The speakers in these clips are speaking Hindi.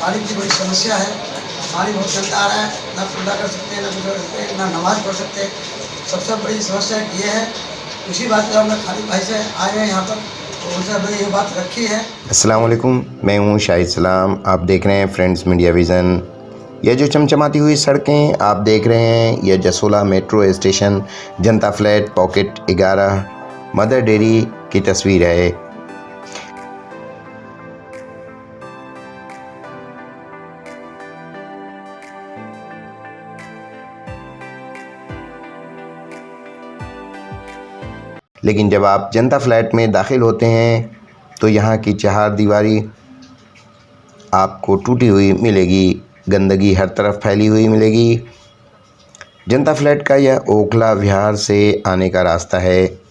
पानी की बड़ी समस्या है। पानी बहुत गंदा आ रहा है, ना कुल्ला कर सकते हैं, ना कुछ कर सकते हैं, ना नमाज़ पढ़ सकते हैं। सबसे बड़ी समस्या ये है। उसी बात पर हमने खालिद भाई से आए हैं यहाँ पर, तो उनसे हमने ये बात रखी है। अस्सलाम वालेकुम, मैं हूँ शाहिद सलाम। आप देख रहे हैं फ्रेंड्स मीडिया विज़न। ये जो चमचमाती हुई सड़कें आप देख रहे हैं, ये जसोला मेट्रो स्टेशन, जनता फ्लैट, पॉकेट 11, मदर डेयरी की तस्वीर है। लेकिन जब आप जनता फ्लैट में दाखिल होते हैं तो यहाँ की चार दीवारी आपको टूटी हुई मिलेगी, गंदगी हर तरफ फैली हुई मिलेगी। जनता फ्लैट का यह ओखला विहार से आने का रास्ता है।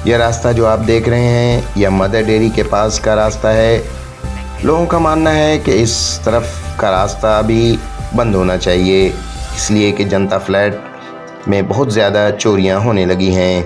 यह रास्ता जो आप देख रहे हैं यह मदर डेयरी के पास का रास्ता है। लोगों का मानना है कि इस तरफ का रास्ता अभी बंद होना चाहिए, इसलिए कि जनता फ्लैट में बहुत ज़्यादा चोरियां होने लगी हैं।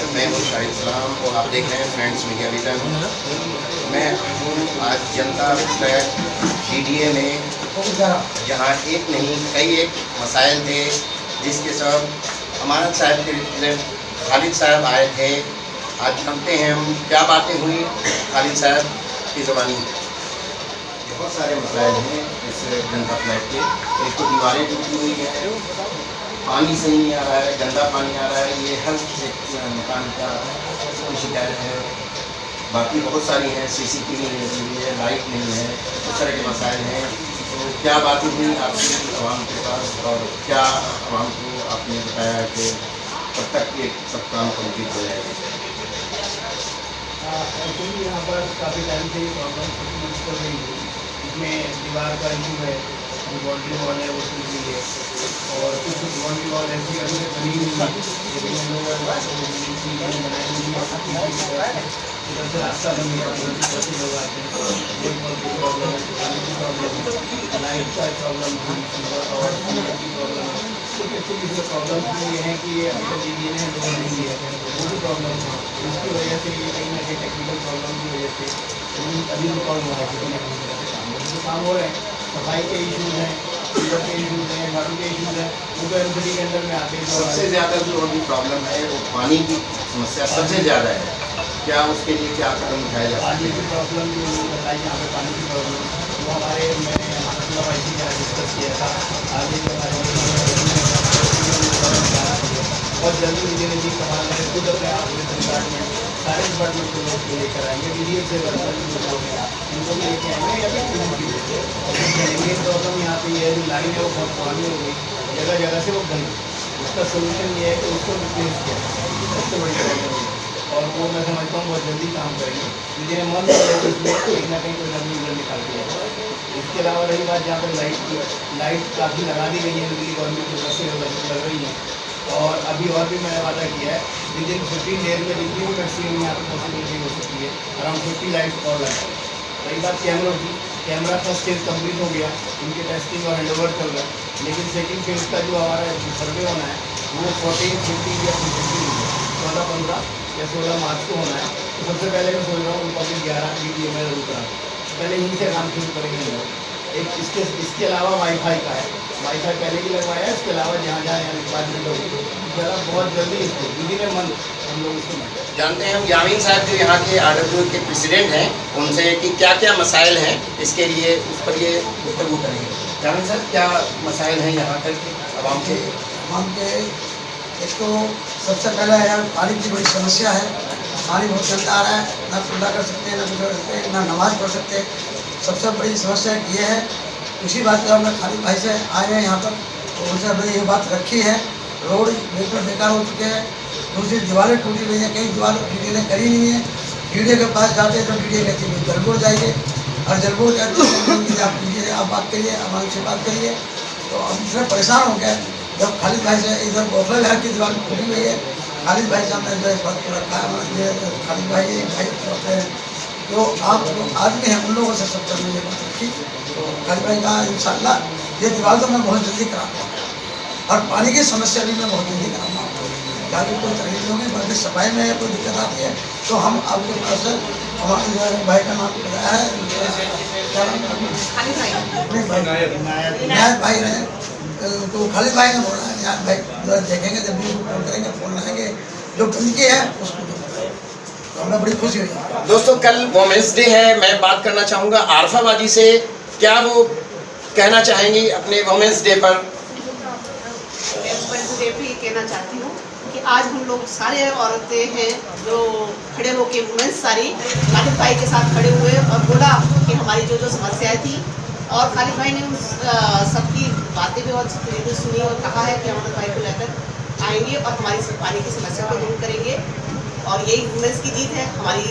मैं हूँ शाहिद सलाम और आप देख रहे हैं फ्रेंड्स मीडिया विज़न। मैं हूँ आज जनता फ्लैट DDA में, जहाँ एक नहीं कई एक मसाइल थे जिसके सब अमानत साहब के खालिद साहब आए थे। आज जानते हैं हम क्या बातें हुई खालिद साहब की ज़बानी। बहुत सारे मसाइल हैं इस जनता फ्लैट के। एक तो दीवारें टूटी हुई हैं, पानी सही नहीं आ रहा है, गंदा पानी आ रहा है, ये हर एक मकान का शिकायत है। बाकी बहुत सारी हैं, CCTV नहीं है, लाइट नहीं है, बहुत सारे के मसाइल हैं। तो क्या बातें हुई आपकी आवाम के पास और क्या आवाम को आपने बताया कि कब तक ये सब काम कम्प्लीट हो जाएगा? एक्चुअली यहाँ पर काफ़ी टाइम से ये प्रॉब्लम चल रही है। इसमें दीवार का इशू है, जो बाउंड्री वॉल है वो टूट गई है और कुछ बाउंड्री वॉल ऐसी अभी तक बनी नहीं है, लेकिन हम लोग बनाए उधर से रास्ता बन गया, उधर से लोग आते हैं। प्रॉब्लम है, पानी की प्रॉब्लम है, लाइट का प्रॉब्लम है और की प्रॉब्लम है। कुछ इसमें प्रॉब्लम ये है कि ये अब जीडीए ने हैंड ओवर नहीं लिया है, वो भी प्रॉब्लम है। इसकी वजह से ये कहीं ना कहीं टेक्निकल प्रॉब्लम की वजह से अभी रुका हुआ है, किसी ना किसी तरह से काम हो रहे हैं। सफाई के इशूज़ हैं, सीवर के इशूज़ हैं, झाड़ू के इशूज़ हैं, वो तो एमसीडी के अंदर में आते हैं। सबसे ज़्यादा जो अभी प्रॉब्लम है वो पानी की समस्या सबसे ज़्यादा है। क्या उसके लिए क्या कदम उठाया जा पानी सकते की प्रॉब्लम जो बताई यहाँ पे पानी की प्रॉब्लम, वो हमारे मैंने मतलब भाई के यहाँ डिस्कस किया था। आगे जो बहुत जल्दी विजय कमाल है खुद अपने आप डिपार्टमेंट सारे डिपार्टमेंट को लोग लेकर आएंगे, डी से वर्कर इनको भी लेके आएंगे या फिर मेन प्रॉब्लम यहाँ पे ये है, जो लाइन है वो बहुत पुरानी हो गई, जगह जगह से वो गई। उसका सोल्यूशन ये है कि उसको रिप्लेस किया, सबसे बड़ी प्रॉब्लम है। और वो मैं समझता हूँ बहुत जल्दी काम करेंगे, मुझे मन इसमें कहीं ना कहीं कोई नवी यूजर निकाल के जाएगा। इसके अलावा रही बात जहाँ पर लाइट की, लाइट काफ़ी लगा दी गई है, दिल्ली गवर्नमेंट की तरफ से लग रही है। और अभी और भी मैंने वादा किया है, विद इन 15 डेज में जितनी भी मैक्सिमम यहाँ पर पॉसिबिलिटी हो सकती है, अराउंड 50 लाइट्स और लगाए। रही बात कैमरों की, कैमरा फर्स्ट फेज कंप्लीट हो गया, उनके टेस्टिंग और हैंडओवर चल रहा है, लेकिन सेकंड फेज का जो हमारा सर्वे होना है वो 14, 15 या 14-15 या 16 मार्च को होना है। तो सबसे पहले मैं सोच रहा हूँ उनको अभी 11 DDA में जरूर करा, पहले यहीं से काम शुरू करेंगे हम लोग। एक इसके अलावा वाईफाई का है, वाईफाई पहले भी लगवाया है, इसके अलावा जहाँ जहाँ यहाँ रिक्वायरमेंट होगी ज़रा बहुत जल्दी इसको विदिन ए मंथ हम लोग इसको जानते हैं हम यामीन साहब जो यहाँ के RWA के प्रेसिडेंट हैं उनसे कि क्या क्या मसाइल हैं, इसके लिए उस पर ये गुफ्तगू करेंगे। यामीन साहब क्या मसाइल हैं यहाँ तक आवाम के? एक तो सबसे पहला यार पानी की बड़ी समस्या है, पानी बहुत गंदा आ रहा है, ना कुल्ला कर सकते हैं, ना कुछ कर सकते हैं, ना नमाज पढ़ सकते। सबसे बड़ी समस्या ये है। उसी बात पर हमने खालिद भाई से आए हैं यहाँ पर, तो उनसे हमने ये बात रखी है। रोड बिल्कुल बेकार हो चुके हैं, दूसरी दीवारें टूटी हुई हैं, कई दीवारें डीडीए ने करी नहीं है। डीडीए के पास जाते हैं तो डीडीए कहती है जलबोर जाइए, और जलबोर कहते हैं आप डीडीए आप बात करिए, हमारे से बात करिए। तो हम इतना परेशान हो गए जब खालिद भाई से इधर गोखला विहार की दीवार टूटी हुई है, खालिद भाई से हमने जो इस बात को रखा है, खालिद भाई होते हैं जो आप लोग आदमी हैं, उन लोगों से सब करने ये बात रखी। तो खालिद भाई कहा इंशाल्लाह ये दीवार तो मैं बहुत जल्दी कराऊँगा, और पानी की समस्या भी मैं बहुत जल्दी कराऊँगा। ताकि कोई तकलीफ नहीं होगी, बल्कि सफाई में कोई दिक्कत आती है तो हम आपके पास हमारे जो भाई का नाम बताया है, नायब भाई रहे, तो खालिद भाई ने बोला है नायब भाई देखेंगे, जब भी फोन करेंगे, फोन लगाएंगे, जो गंदगी है उसको तो हमें बड़ी खुशी हुई। दोस्तों कल वोमेंस डे है, मैं बात करना चाहूँगा आरफा बाजी से, क्या वो कहना चाहेंगी अपने वोमेंस डे पर? वुमेन्स डे पे ये कहना चाहती हूँ कि आज हम लोग सारे औरतें हैं जो खड़े होके वुमेन्स सारी खालिद भाई के साथ खड़े हुए और बोला कि हमारी जो जो समस्याएं थी, और खालिद भाई ने उस सबकी बातें भी बहुत तरीके से सुनी और कहा है कि अमन भाई को लेकर आएंगे और हमारी पानी की समस्या को दूर करेंगे। और यही वुमेन्स की जीत है, हमारी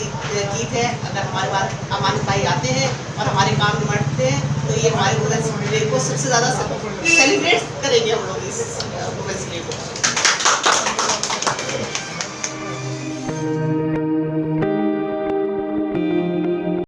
जीत है। अगर हमारे पास अमानत भाई आते हैं और हमारे काम निपटते हैं तो ये हमारे वुमेन्स डे को सबसे ज़्यादा सेलिब्रेट करेंगे हम लोग इस वुमेन्स डे को।